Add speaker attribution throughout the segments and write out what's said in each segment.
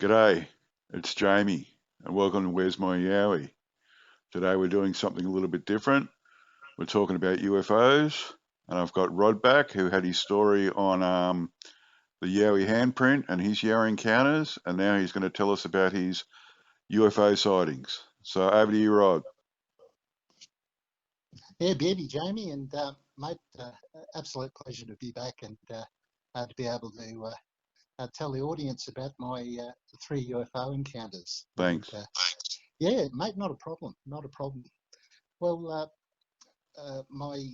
Speaker 1: G'day, it's Jamie, and welcome to Where's My Yowie. Today we're doing something a little bit different. We're talking about UFOs, and I've got Rod back, who had his story on the Yowie handprint and his Yowie encounters, and now he's going to tell us about his UFO sightings. So over to you, Rod.
Speaker 2: Yeah, beauty, Jamie, and mate, absolute pleasure to be back and to be able to tell the audience about my 3 UFO encounters.
Speaker 1: Thanks.
Speaker 2: And, yeah, mate, not a problem, not a problem. Well, my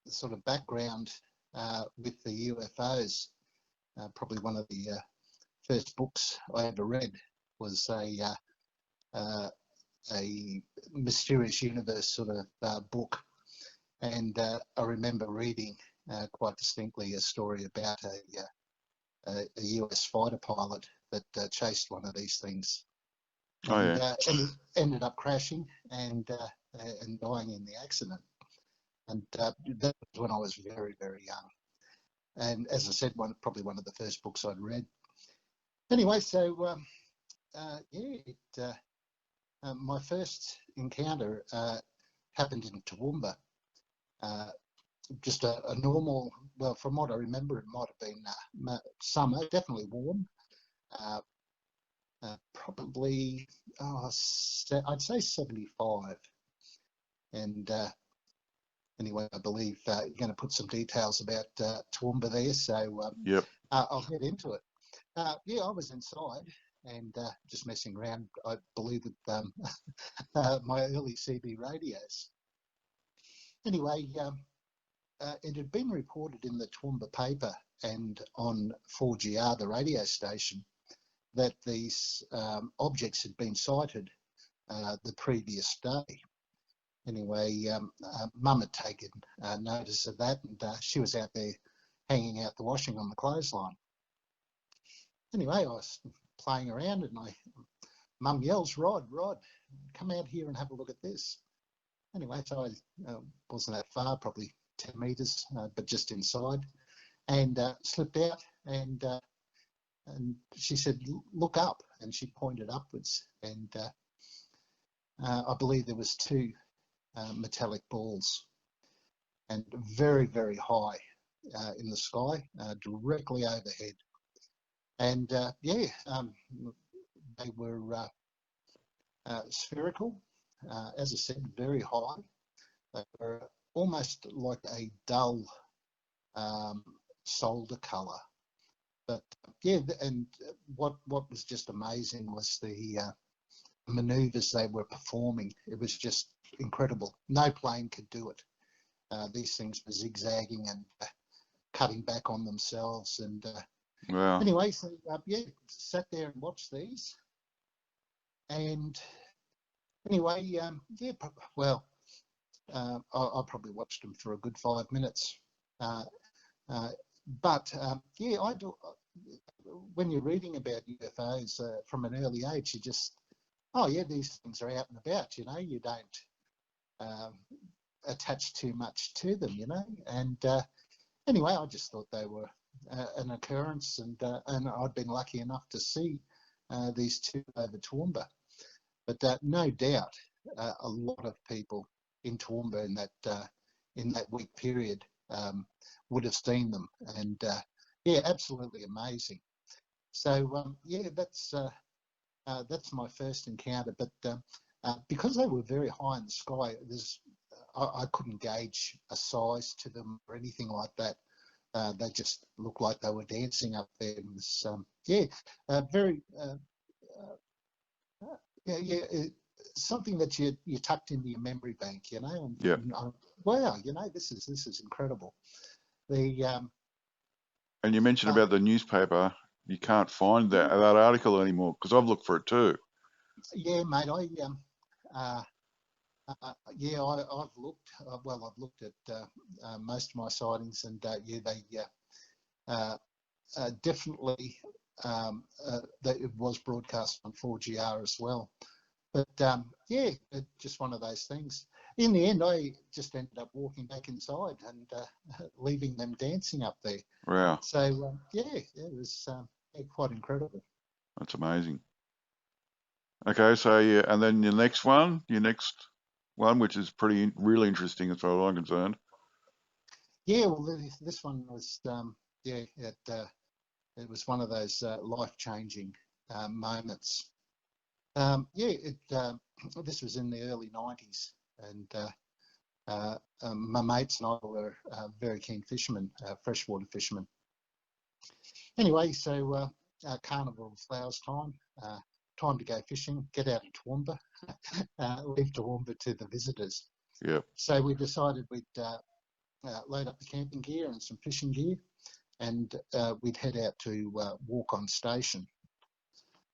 Speaker 2: sort of background with the UFOs, probably one of the first books I ever read was a mysterious universe sort of book, and I remember reading quite distinctly a story about a US fighter pilot that chased one of these things, and ended up crashing and dying in the accident. And that was when I was very, very young. And as I said, probably one of the first books I'd read. Anyway, so my first encounter happened in Toowoomba. Just a normal, well, from what I remember, it might have been summer, definitely warm. Probably, I'd say 75. And anyway, I believe you're going to put some details about Toowoomba there, so
Speaker 1: Yep.
Speaker 2: I'll get into it. Yeah, I was inside and just messing around, I believe, with my early CB radios. Anyway, it had been reported in the Toowoomba paper and on 4GR, the radio station, that these objects had been sighted the previous day. Anyway, Mum had taken notice of that, and she was out there hanging out the washing on the clothesline. Anyway, I was playing around, and Mum yells, Rod, come out here and have a look at this. Anyway, so I wasn't that far, probably 10 metres, but just inside, and slipped out, and she said, look up, and she pointed upwards, and I believe there was 2 metallic balls, and very, very high in the sky, directly overhead. And they were spherical, as I said, very high. They were almost like a dull solder colour. But yeah, and what was just amazing was the manoeuvres they were performing. It was just incredible. No plane could do it. These things were zigzagging and cutting back on themselves. And
Speaker 1: Wow.
Speaker 2: Anyway, so sat there and watched these. And anyway, I probably watched them for a good 5 minutes. But I do. When you're reading about UFOs from an early age, you just, these things are out and about. You don't attach too much to them. And anyway, I just thought they were an occurrence, and I'd been lucky enough to see these 2 over Toowoomba. But no doubt, a lot of people in Toowoomba in that week period would have seen them, and absolutely amazing. So that's my first encounter. But because they were very high in the sky, I couldn't gauge a size to them or anything like that. They just looked like they were dancing up there. It was very something that you tucked into your memory bank, And, wow, this is incredible.
Speaker 1: And you mentioned about the newspaper. You can't find that article anymore, because I've looked for it too.
Speaker 2: Yeah, mate. I've looked. I've looked at most of my sightings, and they definitely that it was broadcast on 4GR as well. But just one of those things. In the end, I just ended up walking back inside and leaving them dancing up there.
Speaker 1: Wow.
Speaker 2: So it was quite incredible.
Speaker 1: That's amazing. Okay, so yeah, and then your next one, which is really interesting as far as I'm concerned.
Speaker 2: Yeah, well, this one was, it was one of those life-changing moments. This was in the early 90s, and my mates and I were very keen fishermen, freshwater fishermen. Anyway, so carnival flowers time, time to go fishing, get out of Toowoomba, leave Toowoomba to the visitors.
Speaker 1: Yep.
Speaker 2: So we decided we'd load up the camping gear and some fishing gear, and we'd head out to Warkon station.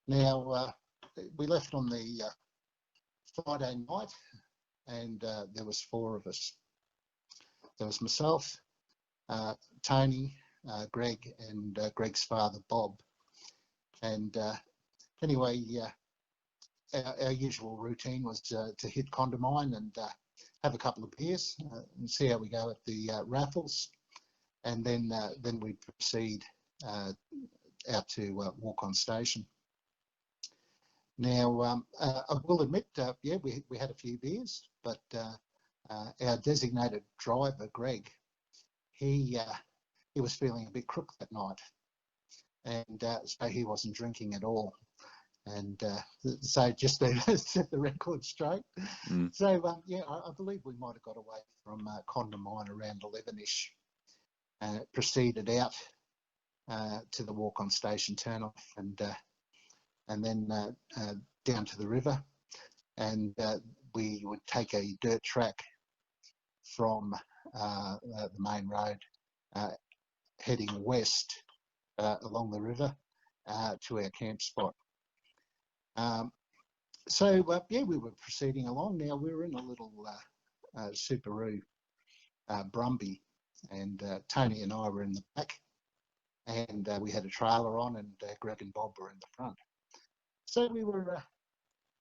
Speaker 2: Now, we left on the Friday night, and there was 4 of us. There was myself, Tony, Greg, and Greg's father, Bob. And anyway, our usual routine was to hit Condamine and have a couple of beers and see how we go at the raffles, and then we'd proceed out to Warkon station. Now, I will admit, we had a few beers, but our designated driver, Greg, he was feeling a bit crook that night, and so he wasn't drinking at all. And so just to set the record straight. So, I believe we might have got away from Condamine around 11-ish. Proceeded out to the Warkon station turnoff, and then down to the river, and we would take a dirt track from the main road heading west along the river to our camp spot. We were proceeding along. Now we were in a little Subaru Brumby, and Tony and I were in the back, and we had a trailer on, and Greg and Bob were in the front. So we were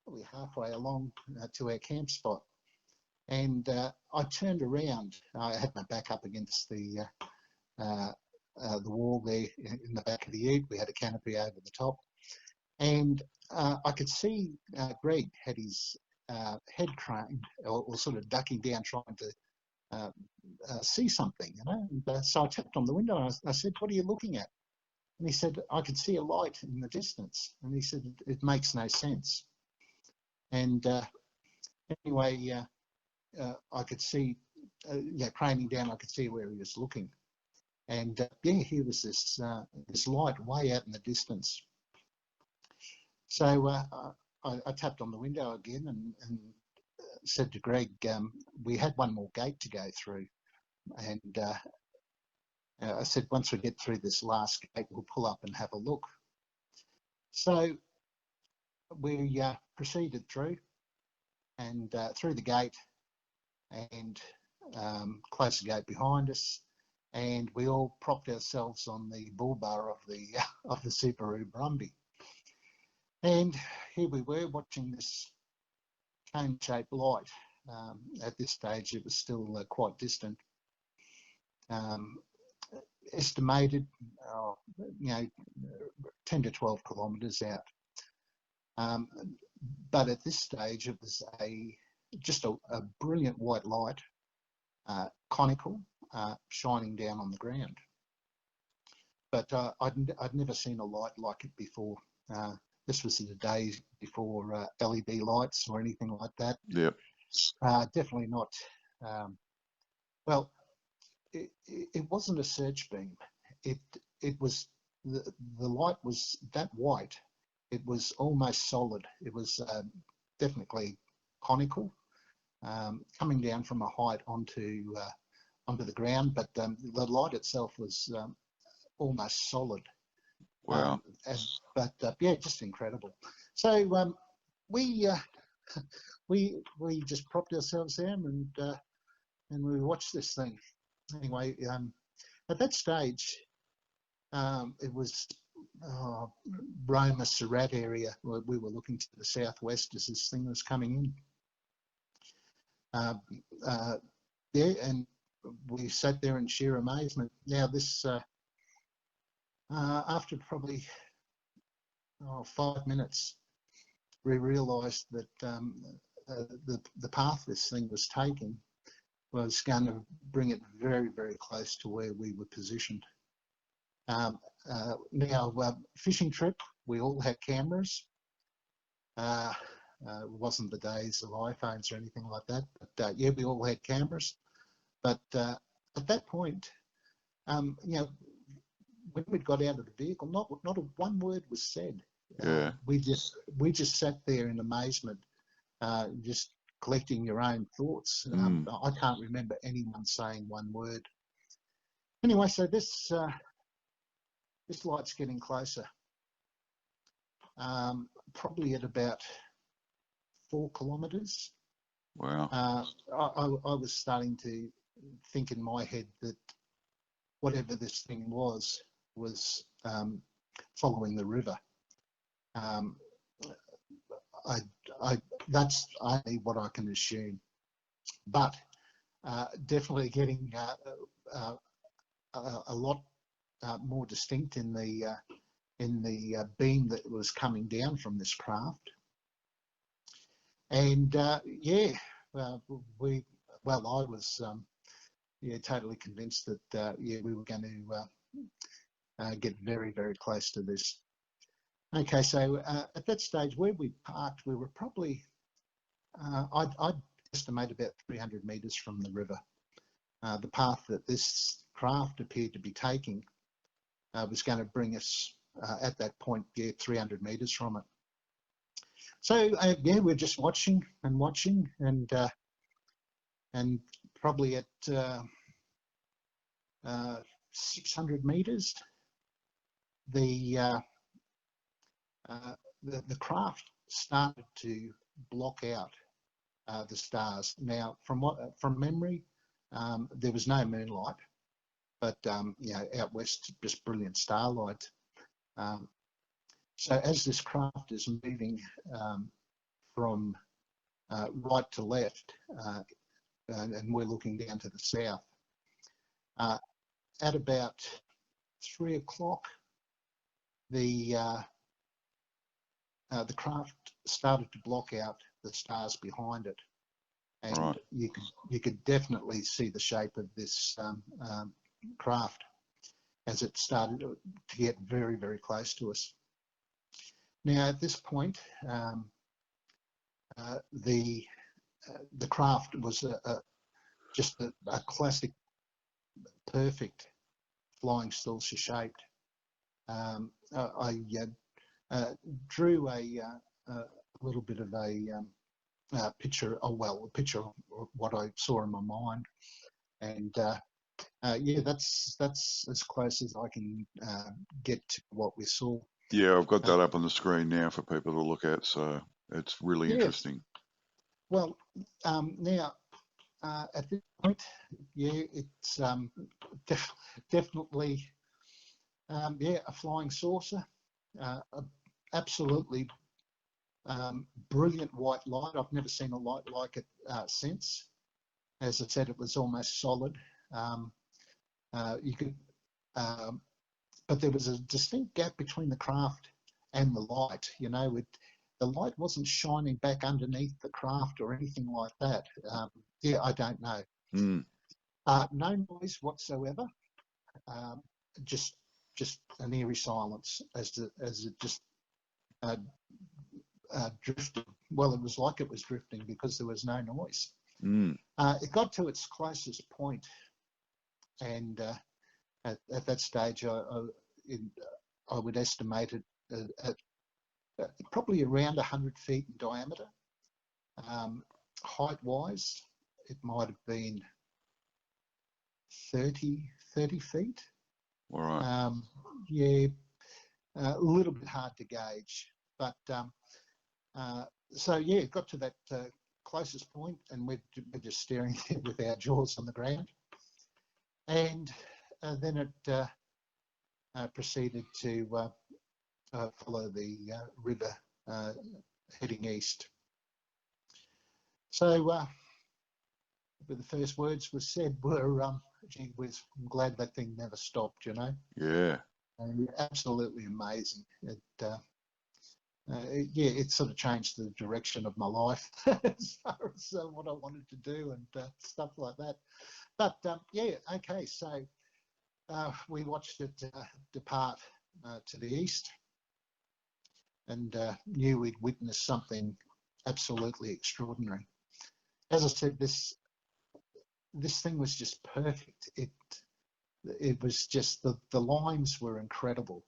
Speaker 2: probably halfway along to our camp spot, and I turned around. I had my back up against the wall there in the back of the ute. We had a canopy over the top, and I could see Greg had his head craned or sort of ducking down, trying to see something, you know. And so I tapped on the window and I said, "What are you looking at?" And he said, "I could see a light in the distance." And he said, "It makes no sense." And anyway, I could see, craning down, I could see where he was looking. And here was this light way out in the distance. So I tapped on the window again and said to Greg, we had one more gate to go through. And I said, once we get through this last gate, we'll pull up and have a look. So we proceeded through and through the gate, and closed the gate behind us, and we all propped ourselves on the bull bar of the Subaru Brumby. And here we were watching this cone-shaped light. At this stage, it was still quite distant. Estimated, 10 to 12 kilometres out. But at this stage, it was just a brilliant white light, conical, shining down on the ground. But I'd never seen a light like it before. This was in the days before LED lights or anything like that.
Speaker 1: Yep.
Speaker 2: Definitely not. It wasn't a search beam. It was the light was that white. It was almost solid. It was definitely conical, coming down from a height onto the ground. But the light itself was almost solid.
Speaker 1: Wow.
Speaker 2: Just incredible. So we just propped ourselves down and we watched this thing. Anyway, at that stage, it was Roma Surat area. We were looking to the southwest as this thing was coming in. And we sat there in sheer amazement. Now this, after probably 5 minutes, we realised that the path this thing was taking was going to bring it very, very close to where we were positioned. Now, fishing trip, we all had cameras. It wasn't the days of iPhones or anything like that, but yeah, we all had cameras. But at that point, you know, when we got out of the vehicle, not a one word was said.
Speaker 1: Yeah.
Speaker 2: We just sat there in amazement, just collecting your own thoughts. I can't remember anyone saying one word. Anyway, so this light's getting closer. Probably at about 4 kilometres.
Speaker 1: Wow.
Speaker 2: I was starting to think in my head that whatever this thing was following the river. That's only what I can assume, but definitely getting a lot more distinct in the beam that was coming down from this craft. And yeah, I was totally convinced that yeah, we were going to get very, very close to this. Okay, so at that stage where we parked, we were probably, I'd estimate about 300 metres from the river. The path that this craft appeared to be taking was going to bring us at that point, yeah, 300 metres from it. So yeah, we're just watching, and probably at 600 metres, the craft started to block out the stars. Now, from memory, there was no moonlight, but you know, out west, just brilliant starlight. So as this craft is moving from right to left, and we're looking down to the south, at about 3 o'clock, the craft started to block out the stars behind it, and
Speaker 1: Right.
Speaker 2: you could definitely see the shape of this craft as it started to get very, very close to us. Now at this point, the craft was just a classic, perfect flying saucer shaped. I drew a little bit of a picture, a picture of what I saw in my mind, and yeah, that's as close as I can get to what we saw.
Speaker 1: Yeah, I've got that up on the screen now for people to look at, so it's really interesting.
Speaker 2: Well, now at this point, yeah, it's definitely yeah, a flying saucer, absolutely brilliant white light. I've never seen a light like it since. As I said, it was almost solid. You could, but there was a distinct gap between the craft and the light. You know, the light wasn't shining back underneath the craft or anything like that. Yeah, I don't know. No noise whatsoever. Just an eerie silence as it just drifted. Well, it was like it was drifting because there was no noise. It got to its closest point, and at that stage, I would estimate it at probably around 100 feet in diameter. Height-wise, it might have been 30 feet.
Speaker 1: All right.
Speaker 2: Yeah, a little bit hard to gauge, but so yeah, it got to that closest point, and we're just staring there with our jaws on the ground, and then it proceeded to follow the river heading east. So the first words were said were, gee whiz, I'm glad that thing never stopped, you know.
Speaker 1: Yeah.
Speaker 2: And absolutely amazing. yeah, it sort of changed the direction of my life as far as what I wanted to do and stuff like that. But yeah, okay, so we watched it depart to the east, and knew we'd witnessed something absolutely extraordinary. As I said, this thing was just perfect. It was just the lines were incredible.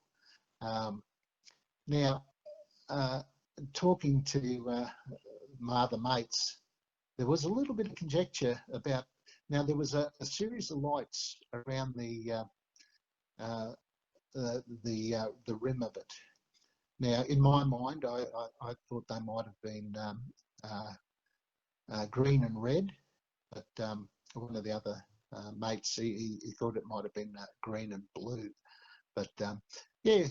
Speaker 2: Now, talking to my other mates, there was a little bit of conjecture about. Now there was a series of lights around the rim of it. Now, in my mind, I thought they might have been green and red, but one of the other mates, he thought it might have been green and blue. But yeah,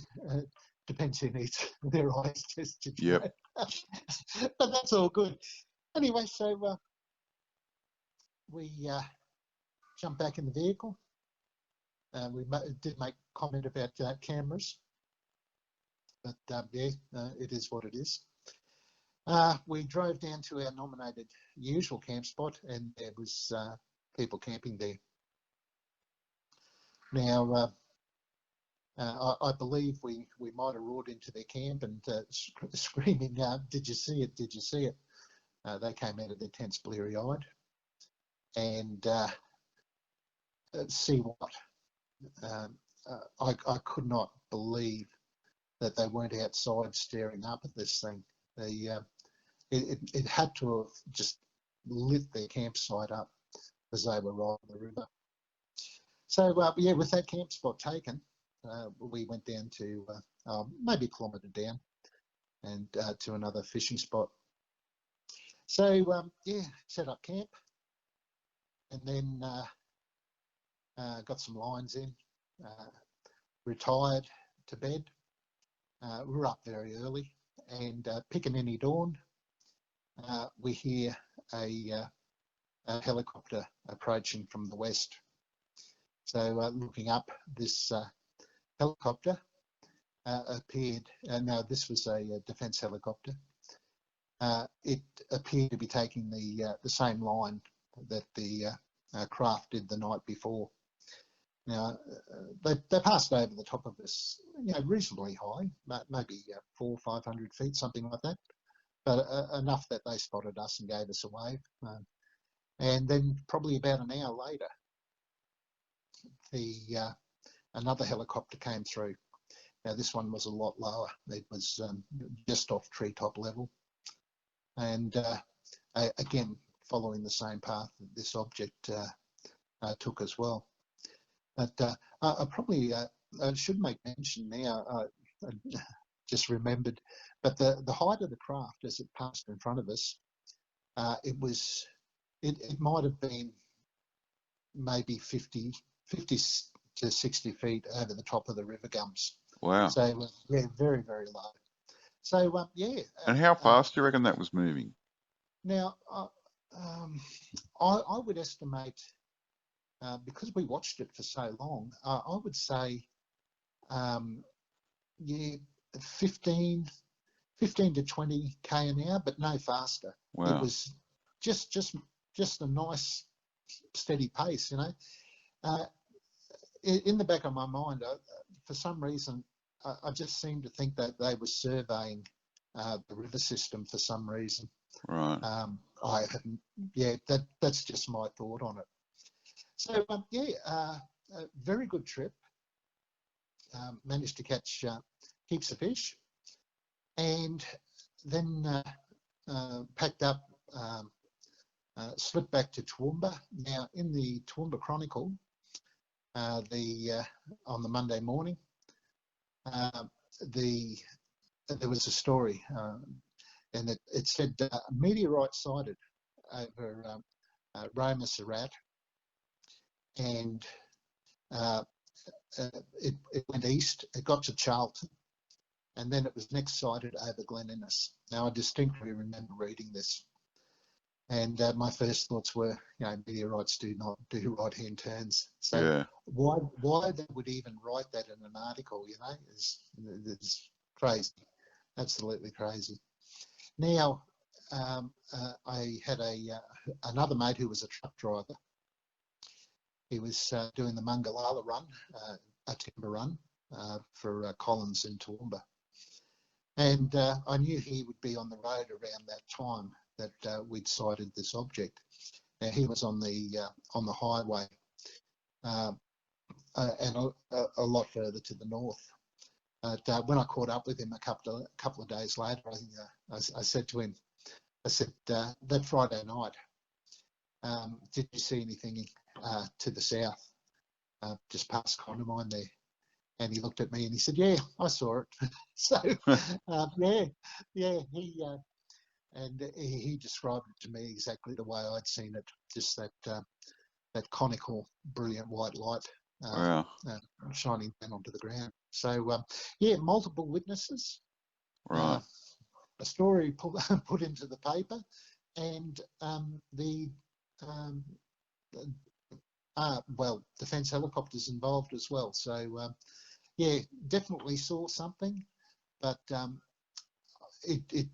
Speaker 2: depends who needs their eyes tested.
Speaker 1: Yep.
Speaker 2: But that's all good. Anyway, so we jumped back in the vehicle. We did make comment about cameras, but yeah, it is what it is. We drove down to our nominated usual camp spot, and there was people camping there. Now, I believe we might have roared into their camp and screaming, "Did you see it? Did you see it?" They came out of their tents bleary-eyed, and see what? I could not believe that they weren't outside staring up at this thing. It had to have just lit their campsite up as they were right on the river. So yeah, with that camp spot taken, we went down to maybe a kilometre down, and to another fishing spot. So yeah, set up camp, and then got some lines in, retired to bed. We were up very early, and pickaninny dawn, we hear a helicopter approaching from the west. So looking up, this helicopter appeared. No, this was a defence helicopter. It appeared to be taking the same line that the craft did the night before. Now, they passed over the top of us, reasonably high, maybe 400 or 500 feet, something like that, but enough that they spotted us and gave us a wave. And then probably about an hour later, another helicopter came through. Now, this one was a lot lower. It was just off treetop level. And again, following the same path that this object took as well. But I probably should make mention now, I just remembered, but the height of the craft as it passed in front of us, it might have been maybe 50 to 60 feet over the top of the river gums.
Speaker 1: Wow.
Speaker 2: So yeah, very, very low. So yeah.
Speaker 1: And how fast do you reckon that was moving?
Speaker 2: Now, I would estimate, because we watched it for so long, I would say, yeah, 15 to 20 k an hour, but no faster.
Speaker 1: Wow.
Speaker 2: It was just a nice steady pace, in the back of my mind, for some reason, I just seemed to think that they were surveying the river system for some reason.
Speaker 1: Right.
Speaker 2: I haven't. Yeah, that's just my thought on it. So yeah, a very good trip. Managed to catch heaps of fish, and then packed up, slipped back to Toowoomba. Now, in the Toowoomba Chronicle, on the Monday morning, there was a story, and it said meteorite sighted over Roma Surat, and it went east. It got to Charlton, and then it was next sighted over Glen Innes. Now, I distinctly remember reading this, and my first thoughts were, meteorites do not do right-hand turns. So
Speaker 1: yeah.
Speaker 2: why they would even write that in an article, is crazy. absolutely crazy. Now, I had another mate who was a truck driver. He was doing the Mungalala run, a timber run for Collins in Toowoomba. And I knew he would be on the road around that time that we'd sighted this object. Now, he was on the highway and a lot further to the north. When I caught up with him a couple of days later, I said to him, I said, that Friday night, did you see anything to the south, just past Condamine there? And he looked at me and he said, yeah, I saw it. So, he described it to me exactly the way I'd seen it, just that conical, brilliant white light
Speaker 1: Wow.
Speaker 2: shining down onto the ground. So, multiple witnesses,
Speaker 1: Right.
Speaker 2: a story put into the paper, and defence helicopters involved as well. So, definitely saw something, but it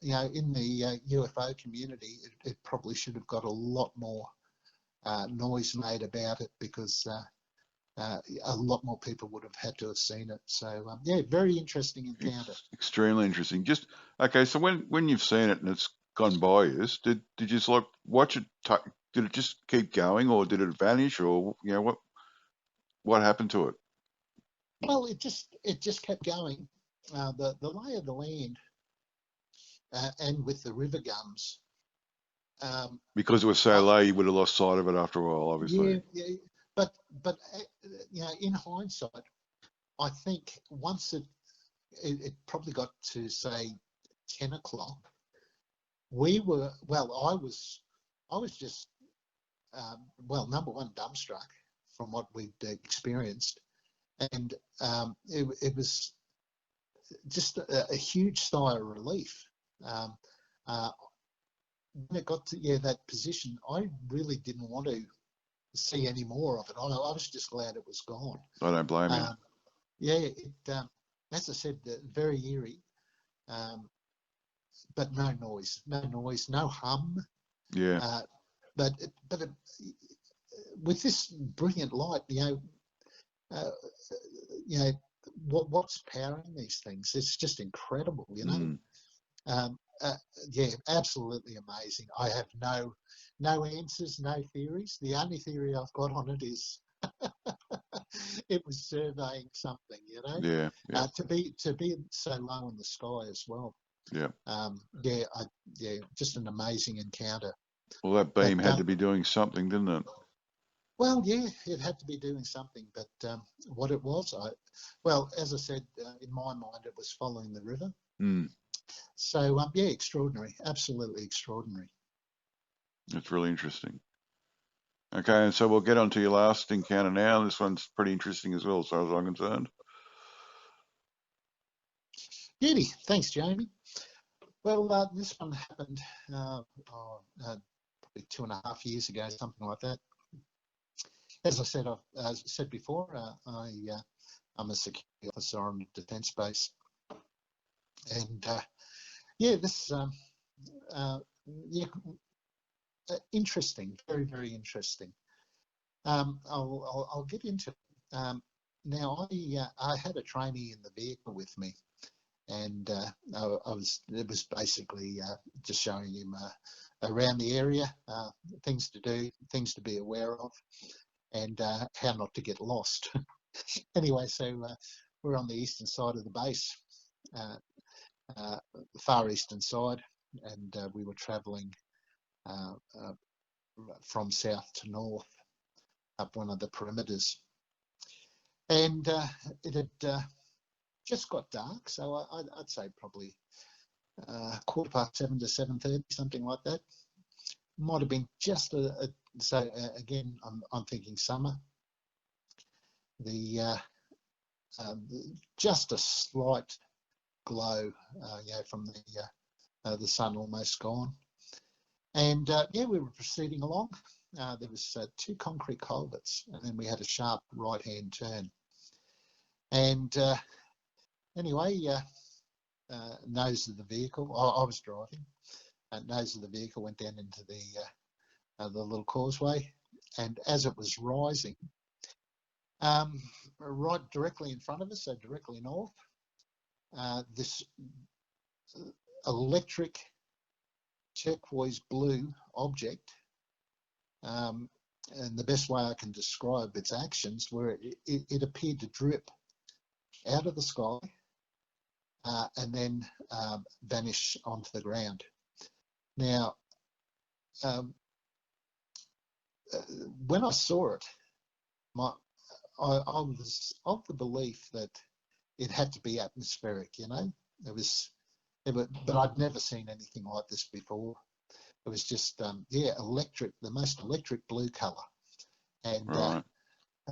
Speaker 2: in the UFO community, it probably should have got a lot more noise made about it, because a lot more people would have had to have seen it. So, very interesting encounter.
Speaker 1: Extremely interesting. Just okay. So when you've seen it and it's gone by you, did you just like watch it? Did it just keep going, or did it vanish, or what happened to it?
Speaker 2: Well, it just kept going. The lay of the land, and with the river gums.
Speaker 1: Because it was so low, you would have lost sight of it after a while, obviously.
Speaker 2: Yeah. But in hindsight, I think once it probably got to say 10 o'clock, I was just number one, dumbstruck from what we'd experienced, and it was just a huge sigh of relief. When it got to that position, I really didn't want to see any more of it. I was just glad it was gone.
Speaker 1: I don't blame you.
Speaker 2: As I said, very eerie, but no noise, no hum.
Speaker 1: Yeah.
Speaker 2: But with this brilliant light, what's powering these things? It's just incredible, absolutely amazing. I have no answers, no theories. The only theory I've got on it is it was surveying something,
Speaker 1: Yeah.
Speaker 2: to be so low in the sky as well.
Speaker 1: Yeah.
Speaker 2: Just an amazing encounter.
Speaker 1: Well, that beam had to be doing something, didn't it?
Speaker 2: Well, it had to be doing something, but what it was, as I said, in my mind, it was following the river. So, extraordinary, absolutely extraordinary.
Speaker 1: That's really interesting. Okay, and so we'll get on to your last encounter now. This one's pretty interesting as well, as far as I'm concerned.
Speaker 2: Beauty. Thanks, Jamie. Well, this one happened probably 2.5 years ago, something like that. As I said before, I'm a security officer on a defence base, and this interesting, very, very interesting. I'll get into it. Now, I had a trainee in the vehicle with me, and it was basically just showing him around the area, things to do, things to be aware of, and how not to get lost. Anyway, so we're on the eastern side of the base, far eastern side, and we were travelling from south to north up one of the perimeters. And it had just got dark, so I'd say probably 7:15 to 7:30, something like that. Might have been just again, I'm thinking summer. Just a slight glow, from the sun almost gone. And we were proceeding along. There was 2 concrete culverts, and then we had a sharp right-hand turn. And anyway, nose of the vehicle. I was driving. Nose of the vehicle went down into the little causeway, and as it was rising, right directly in front of us, so directly north, this electric turquoise blue object, and the best way I can describe its actions were it appeared to drip out of the sky and then vanish onto the ground. Now, when I saw it, I was of the belief that it had to be atmospheric, you know. But I'd never seen anything like this before. It was just, electric, the most electric blue colour. And,
Speaker 1: Right.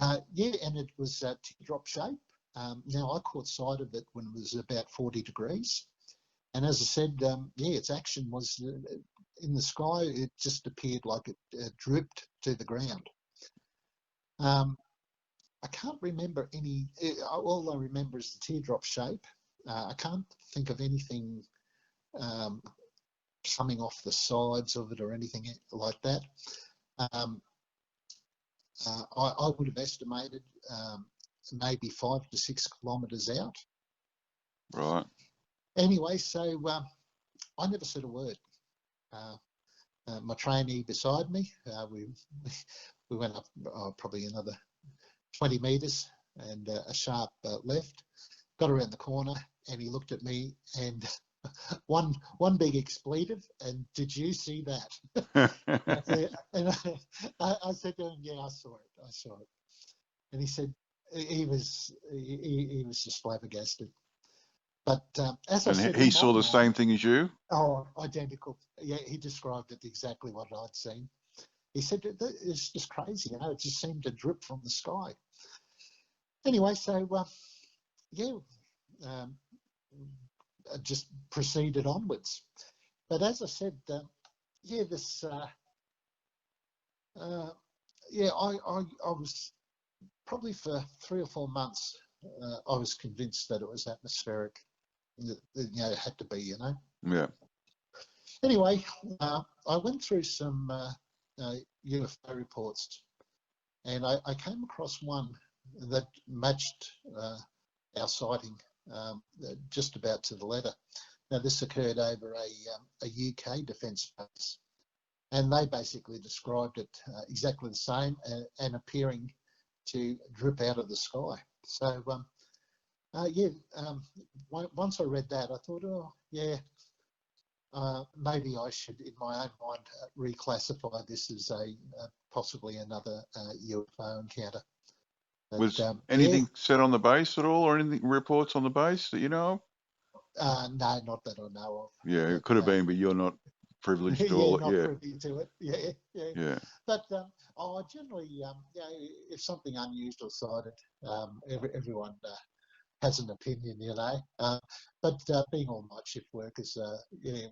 Speaker 2: and it was teardrop shape. Now, I caught sight of it when it was about 40 degrees. And as I said, its action was in the sky. It just appeared like it dripped to the ground. I can't remember any. All I remember is the teardrop shape. I can't think of anything coming off the sides of it or anything like that. I would have estimated maybe 5 to 6 kilometres out.
Speaker 1: Right.
Speaker 2: Anyway, so I never said a word. My trainee beside me, we went up probably another 20 metres and a sharp left, got around the corner, and he looked at me and one big expletive, and did you see that? And I said to him, yeah, I saw it. And he said he was just flabbergasted. But as I said,
Speaker 1: he saw the same thing as you?
Speaker 2: Oh, identical. Yeah, he described it exactly what I'd seen. He said it's just crazy, you know. It just seemed to drip from the sky. Anyway, so I just proceeded onwards. But as I said, this. I was probably for 3 or 4 months. I was convinced that it was atmospheric. It had to be, you know.
Speaker 1: Yeah.
Speaker 2: Anyway, I went through some UFO reports, and I came across one that matched our sighting just about to the letter. Now, this occurred over a UK defence base, and they basically described it exactly the same and appearing to drip out of the sky. So, once I read that, I thought, maybe I should, in my own mind, reclassify this as possibly another UFO encounter. But,
Speaker 1: was anything said on the base at all, or anything reports on the base that you know
Speaker 2: of? No, not that I know of.
Speaker 1: Yeah,
Speaker 2: But,
Speaker 1: it could have been, but you're not privileged to all.
Speaker 2: not privy to it.
Speaker 1: Yeah.
Speaker 2: But I generally, if something unusual sighted, everyone has an opinion, you know. But being all night shift workers,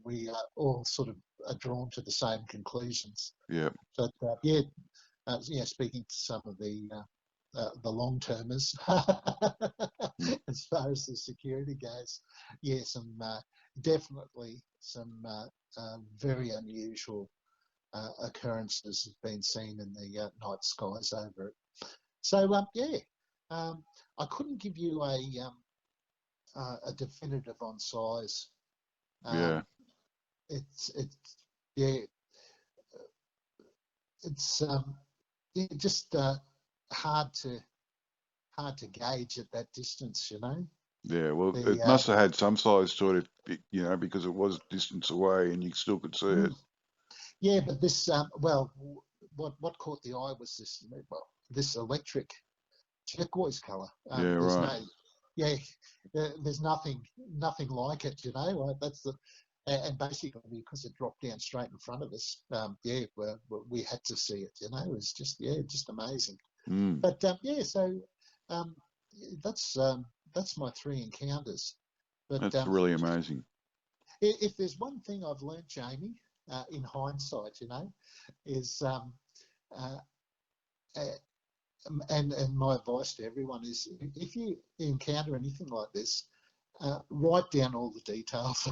Speaker 2: we all sort of are drawn to the same conclusions.
Speaker 1: Yeah.
Speaker 2: But speaking to some of the long-termers, as far as the security goes, definitely some very unusual occurrences have been seen in the night skies over it. So I couldn't give you a definitive on size. It's just hard to gauge at that distance, you know.
Speaker 1: Yeah, well, it must have had some size to it, you know, because it was distance away and you still could see it.
Speaker 2: Yeah, but this, what caught the eye was this electric turquoise colour.
Speaker 1: Right.
Speaker 2: There's nothing like it, you know. And basically because it dropped down straight in front of us, we had to see it, you know. It was just amazing. But so that's my 3 encounters. But
Speaker 1: that's really amazing.
Speaker 2: If there's one thing I've learned, Jamie, in hindsight, you know, is and my advice to everyone is, if you encounter anything like this, write down all the details.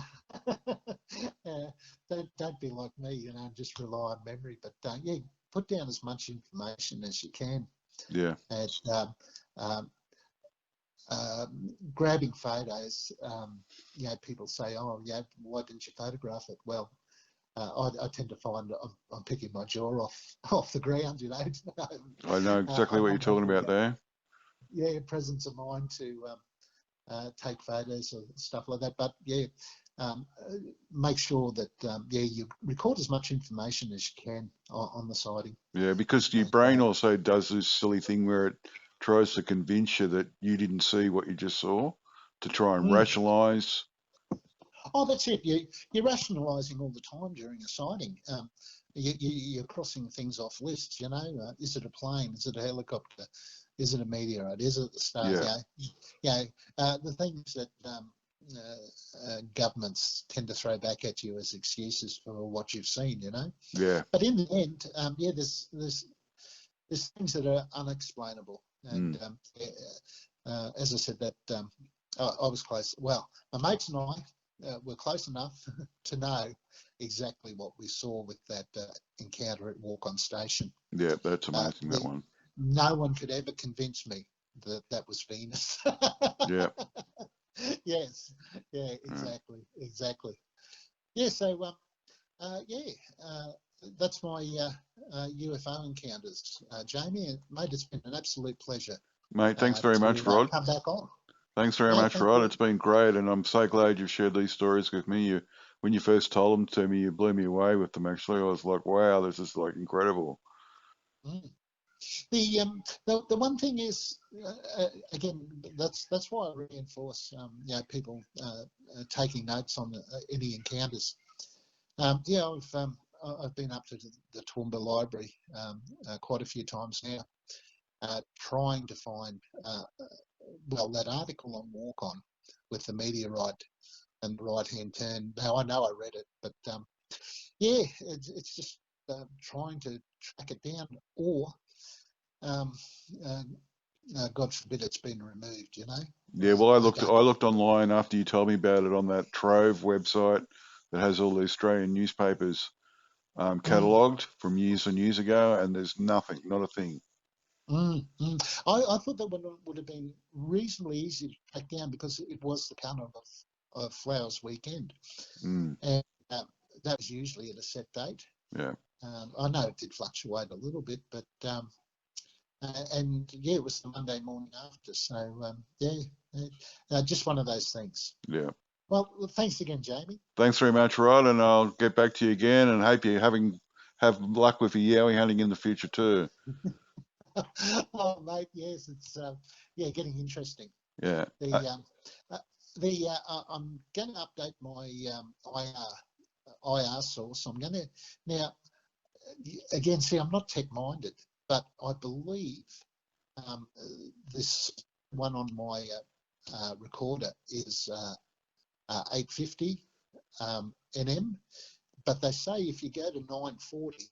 Speaker 2: Don't be like me, you know, and just rely on memory. But yeah, put down as much information as you can.
Speaker 1: Yeah.
Speaker 2: And grabbing photos, you know, people say, "Oh, yeah, why didn't you photograph it?" Well, I tend to find I'm picking my jaw off the ground, you know.
Speaker 1: I know exactly
Speaker 2: I
Speaker 1: what you're
Speaker 2: don't have
Speaker 1: talking about there.
Speaker 2: yeah, presence of mind to take photos or stuff like that. But yeah, make sure that yeah, you record as much information as you can on the sighting.
Speaker 1: Yeah, because your
Speaker 2: And,
Speaker 1: brain also does this silly thing where it tries to convince you that you didn't see what you just saw to try and
Speaker 2: mm,
Speaker 1: rationalise.
Speaker 2: oh, that's it. You're rationalising all the time during a sighting. You're crossing things off lists. You know, is it a plane? Is it a helicopter? Is it a meteorite? Is it the stars?
Speaker 1: Yeah,
Speaker 2: The things that governments tend to throw back at you as excuses for what you've seen. You know,
Speaker 1: yeah,
Speaker 2: but in the end, yeah, there's things that are unexplainable. And as I said, that I was close. Well, my mates and I were close enough to know exactly what we saw with that encounter at Warkon Station.
Speaker 1: yeah. That's amazing, that one.
Speaker 2: No one could ever convince me that that was Venus.
Speaker 1: Yeah.
Speaker 2: Yes, yeah, exactly. Yeah, so yeah, that's my UFO encounters, Jamie. And mate, it's been an absolute pleasure
Speaker 1: Mate, thanks very
Speaker 2: to
Speaker 1: much, Rod.
Speaker 2: come back on.
Speaker 1: Thanks very
Speaker 2: No,
Speaker 1: much,
Speaker 2: thank
Speaker 1: Rod.
Speaker 2: you.
Speaker 1: It's been great, and I'm so glad you've shared these stories with me. When you first told them to me, you blew me away with them. Actually, I was like, "Wow, this is like incredible."
Speaker 2: Mm. The one thing is again, that's why I reinforce you know, people taking notes on any encounters. Yeah, I've been up to the Toowoomba Library quite a few times now, trying to find well, that article on Warkon with the meteorite and the right-hand turn. Now I know I read it, but yeah, it's just trying to track it down, or um, uh, God forbid it's been removed. You know.
Speaker 1: Yeah, well, I
Speaker 2: I
Speaker 1: looked
Speaker 2: don't.
Speaker 1: I looked online after you told me about it on that Trove website that has all the Australian newspapers
Speaker 2: Mm,
Speaker 1: catalogued from years and years ago, and there's nothing, not a thing.
Speaker 2: I thought that would have been reasonably easy to track down because it was the Carnival of Flowers weekend,
Speaker 1: Mm,
Speaker 2: and that was usually at a set date.
Speaker 1: yeah,
Speaker 2: I know it did fluctuate a little bit, but and yeah, it was the Monday morning after. So yeah, just one of those things.
Speaker 1: yeah.
Speaker 2: Well, thanks again, Jamie.
Speaker 1: Thanks very much, Rod, and I'll get back to you again, and hope you have luck with your yowie hunting in the future too.
Speaker 2: Oh, mate, yes, it's yeah, getting interesting.
Speaker 1: Yeah.
Speaker 2: The uh, I'm going to update my IR source. I'm going to now again. See, I'm not tech minded, but I believe um, this one on my recorder is 850 NM. But they say if you go to 940,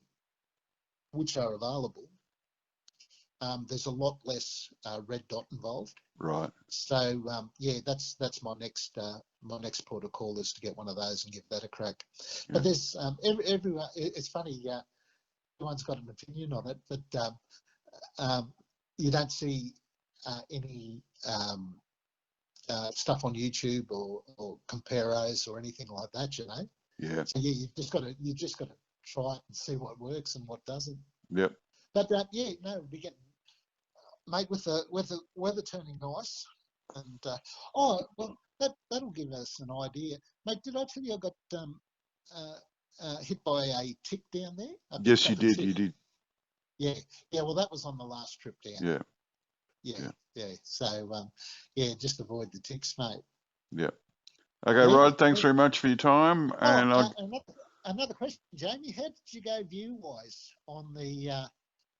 Speaker 2: which are available, there's a lot less red dot involved.
Speaker 1: Right.
Speaker 2: So yeah, that's my next port of call is to get one of those and give that a crack.
Speaker 1: Yeah.
Speaker 2: But there's everyone. It's funny. Everyone's got an opinion on it, but you don't see any stuff on YouTube or comparos or anything like that. You know.
Speaker 1: Yeah.
Speaker 2: So yeah, you just got to try and see what works and what doesn't.
Speaker 1: Yep.
Speaker 2: But yeah, no, we get mate with the weather turning nice, and oh well, that'll give us an idea, mate. Did I tell you I got hit by a tick down there? I
Speaker 1: Yes,
Speaker 2: picked
Speaker 1: you
Speaker 2: up a
Speaker 1: did.
Speaker 2: tick.
Speaker 1: You did.
Speaker 2: Yeah, yeah. Well, that was on the last trip down.
Speaker 1: Yeah.
Speaker 2: Yeah,
Speaker 1: Yeah.
Speaker 2: yeah. So yeah, just avoid the ticks, mate.
Speaker 1: Yeah. Okay,
Speaker 2: Yeah.
Speaker 1: Rod. Thanks very much for your time,
Speaker 2: Oh,
Speaker 1: and
Speaker 2: another question, Jamie. How did you go view wise on the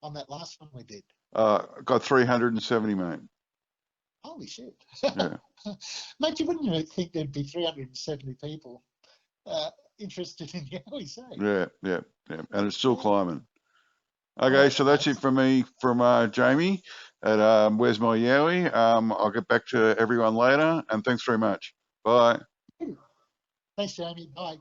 Speaker 2: on that last one we did?
Speaker 1: got 370, mate.
Speaker 2: Holy shit.
Speaker 1: Yeah.
Speaker 2: Mate, you wouldn't think there'd be 370 people interested in Yowie, say.
Speaker 1: Yeah. Yeah. Yeah. And it's still
Speaker 2: Yeah.
Speaker 1: climbing.
Speaker 2: Oh,
Speaker 1: Okay,
Speaker 2: that's
Speaker 1: so that's it
Speaker 2: amazing.
Speaker 1: from me, from Jamie at Where's My Yowie. I'll get back to everyone later, and thanks very much. Bye.
Speaker 2: Thanks, Jamie. Bye.